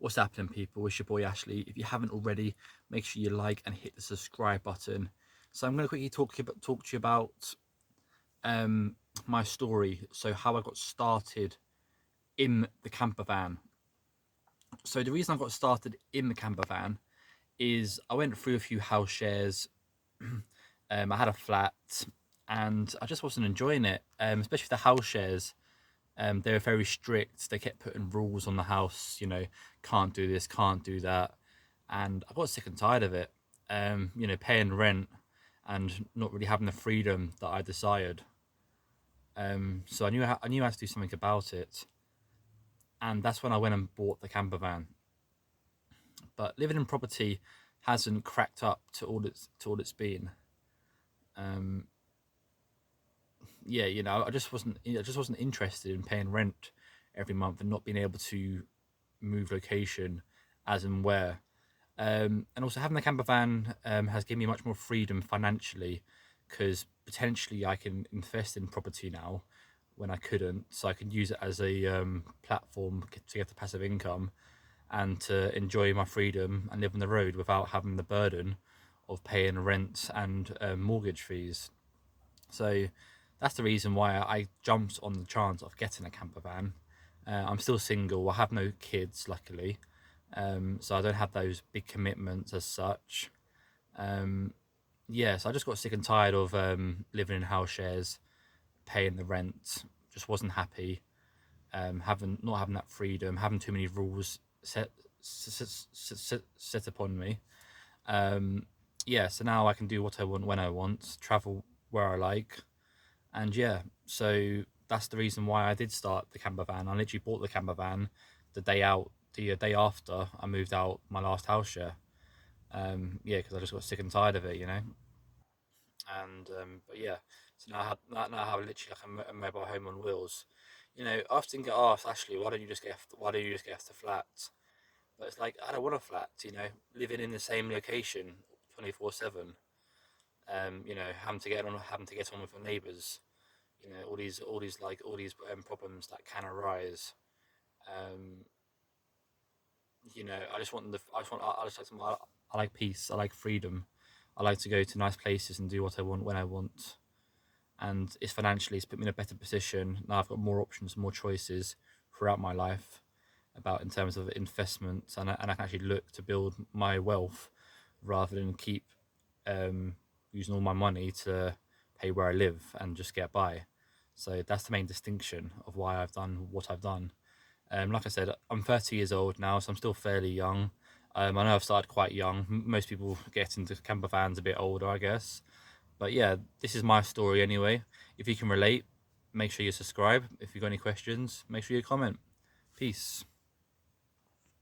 What's happening, people? It's your boy Ashley. If you haven't already, make sure you like and hit the subscribe button. So I'm going to quickly talk to you about my story. So how I got started in the camper van. So the reason I got started in the camper van is I went through a few house shares. I had a flat, and I just wasn't enjoying it, especially the house shares. They were very strict. They kept putting rules on the house, can't do this, can't do that. And I got sick and tired of it, paying rent and not really having the freedom that I desired. So I knew I had to do something about it. And that's when I went and bought the camper van. But living in property hasn't cracked up to all it's been. Um, yeah, I just wasn't interested in paying rent every month and not being able to move location as and where. And also having the camper van has given me much more freedom financially, because potentially I can invest in property now when I couldn't. So I can use it as a platform to get the passive income and to enjoy my freedom and live on the road without having the burden of paying rent and mortgage fees. So that's the reason why I jumped on the chance of getting a camper van. I'm still single. I have no kids, luckily, so I don't have those big commitments as such. Um, yeah, so I just got sick and tired of living in house shares, paying the rent. Just wasn't happy. Having not having that freedom, having too many rules set upon me. Yeah, so now I can do what I want when I want, travel where I like, and yeah, so that's the reason why I did start the camper van. I literally bought the camper van the day after I moved out my last house share. Yeah, because I just got sick and tired of it. And but yeah, so now I have literally like a mobile home on wheels. I often get asked, Ashley, why don't you just get off the flat? But it's like I don't want a flat. Living in the same location 24/7. Having to get on with the neighbours. All these problems that can arise. Um, I like peace. I like freedom. I like to go to nice places and do what I want when I want. And it's put me in a better position. Now I've got more options, more choices throughout my life about in terms of investments, and I can actually look to build my wealth rather than keep um, using all my money to pay where I live and just get by. So that's the main distinction of why I've done what I've done. Like I said, I'm 30 years old now, so I'm still fairly young. I know I've started quite young. Most people get into camper vans a bit older, I guess. But yeah, this is my story anyway. If you can relate, make sure you subscribe. If you've got any questions, make sure you comment. Peace.